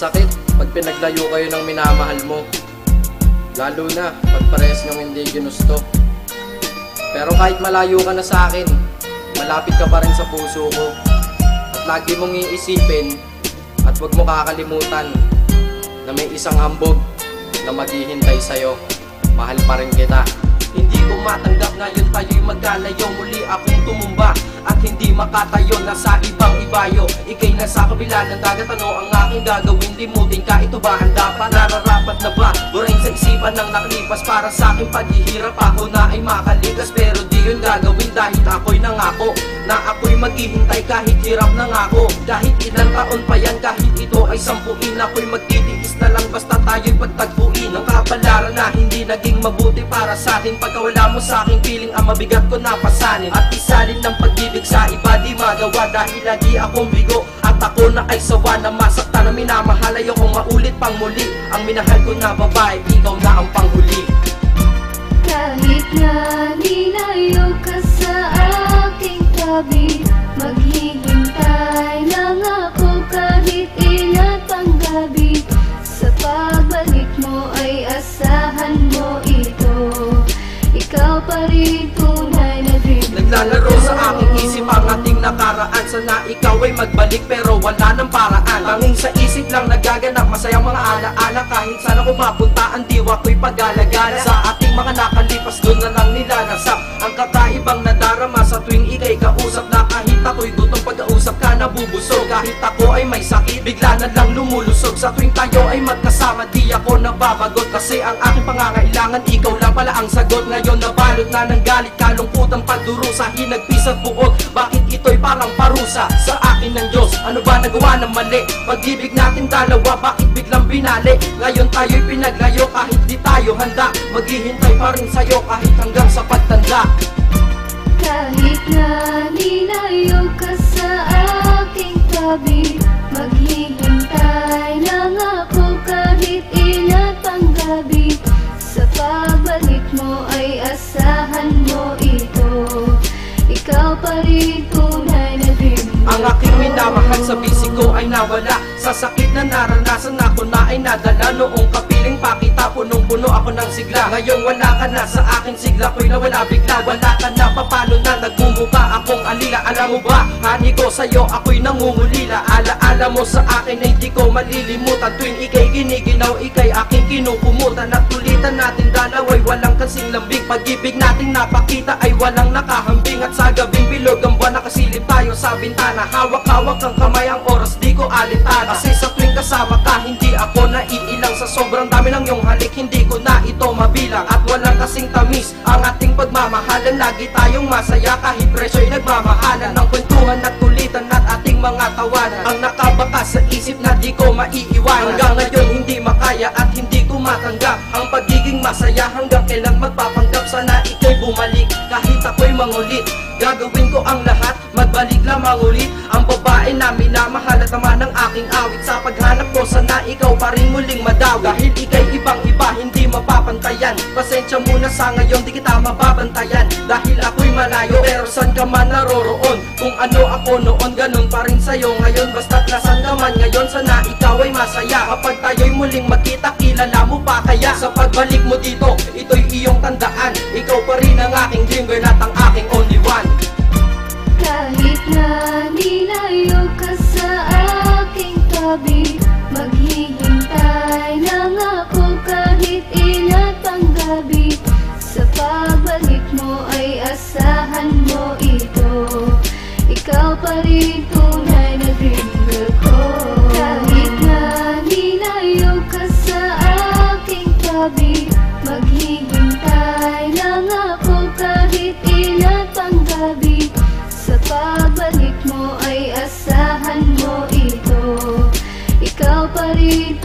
Masakit pag pinaglayo kayo ng minamahal mo, lalo na pag parehas niyong hindi ginusto. Pero kahit malayo ka na sa akin, malapit ka pa rin sa puso ko. At lagi mong iisipin at huwag mo kakalimutan na may isang hambog na maghihintay sa'yo. Mahal pa rin kita. Hindi ko matanggap ngayon tayo'y magkalayo. Muli akong tumumba at hindi makatayo. Nasa ibang ibayo, ikay nasa kabila ng dagat. Ano ang aking gagawin? Limutin ka, ito ba handa pa? Nararapat na ba? Burahin sa isipan ng nakalipas. Para sa aking paghihirap ako na ay makaligas. Pero di yun gagawin dahil ako'y nangako na ako'y maghihintay kahit hirap na nga ako. Kahit ilang taon pa yan, kahit ito ay 10, ako'y magtitiis na lang basta tayo'y pagtagpuin. Ang kapalaran na hindi naging mabuti para sa atin. Pagka wala mo sa aking piling, ang mabigat ko napasanin. At isalin ng pag-ibig sa iba di magawa dahil lagi akong bigo. At ako na ay sawa na masaktan na minamahal. Ayokong maulit pang muli ang minahal ko na babae, ikaw na ang panghuli. Kahit na nilayo ka sa aking tabi, maghihintay lang ako kahit ilan pang gabi. Sa pagbalik mo ay asahan mo ito, ikaw pa rin tunay na dream. Naglalaro sa aking isip ang ating nakaraan. Sana ikaw ay magbalik pero wala ng paraan. Tanging sa isip lang nagaganap masayang mga alaala. Kahit sana kung mapunta ang diwa ko'y pag-alagala. Sa ating mga nakalipas doon na lang nilalasap ang kakaibang nadarama sa tuwing ikay kausap. Na kahit ako'y gutong pag-kausap ka nabubusog. Kahit ako ay may sakit, bigla na lang lumulusog. Sa tuwing tayo ay magkasama, di ako nababagot. Kasi ang aking pangangailangan, ikaw lang pala ang sagot. Ngayon nabalot na ng galit, kalungkutan, pagdurusa, hinagpis at buod. Bakit ito'y parang parusa sa akin ng Diyos? Ano ba nagawa ng mali? Pag-ibig natin dalawa, bakit biglang binali? Ngayon tayo'y pinaglayo kahit di tayo handa. Maghihintay pa rin sa'yo kahit hanggang sa pagtanda. Kahit na nilayo ka sa aking tabi, maghihintay lang ako kahit ilan pang gabi. Sa pagbalik mo ay asahan mo ito, ikaw pa rin tunay na dream. Ang aking minamahal sa bisig ko ay nawala. Sa sakit na naranasan ako na ay nadala. Noong kapiling pakita, punong-puno ako ng sigla. Ngayon wala ka na, sa aking sigla ko'y nawala bigla. Wala ka na, papano na nagmumuka akong alila. Alam mo ba, hani ko sa'yo ako'y nangungulila. Alaala mo sa akin ay di ko malilimutan. Tuwing ikay giniginaw, ikay aking kinukumutan. At tulitan natin dalaway walang kasing lambing. Pag-ibig nating napakita ay walang nakahambing. At sa gabing bilog ang buwan nakasilip tayo sa bintana. Hawak-hawak ang kamay, ang oras di ko alintana. Kasi sa tuwing kasama ka, hindi ako naiilang. Sa sobrang dami ng iyong halik, hindi ko na ito mabilang. At walang kasing tamis ang ating pagmamahalan. Lagi tayong masaya kahit presyo'y nagmamahalan. Ng kwentuhan at kulitan at ating mga tawanan ang nakabakas sa isip na di ko maiiwan. Hanggang ngayon hindi makaya at hindi ko matanggap ang pagiging masaya. Hanggang kailan magpapanggap, sana ika'y bumalik kahit ako'y mangulit. Gagawin ko ang lahat, magbalik lamang ulit. Ang babae na minamahal at naman ng aking awit. Sa paghanap ko, sana ikaw pa rin muling madawi. Dahil ika'y ibang-iba, hindi mapapantayan. Pasensya muna sa ngayon, di kita mababantayan. Dahil ako'y malayo, pero san ka man naroroon. Kung ano ako noon, ganun pa rin sa'yo ngayon. Basta't nasan ka man ngayon, sana ikaw ay masaya. Kapag tayo'y muling magkita, kilala mo pa kaya? Sa pagbalik mo dito, ito'y iyong tandaan. Ikaw pa rin ang aking dream girl at ang aking only one. Kahit na nilayo ka sa aking tabi, maghihintay lang ako kahit ilan pang gabi. Sa pagbalik mo ay asahan mo ito, ikaw pa rin tunay na dream girl ko. Kahit na nilayo ka sa aking tabi, maghihintay lang ako kahit ilan pang gabi. Sa pagbalik mo ay asahan mo ito, ikaw pa rin.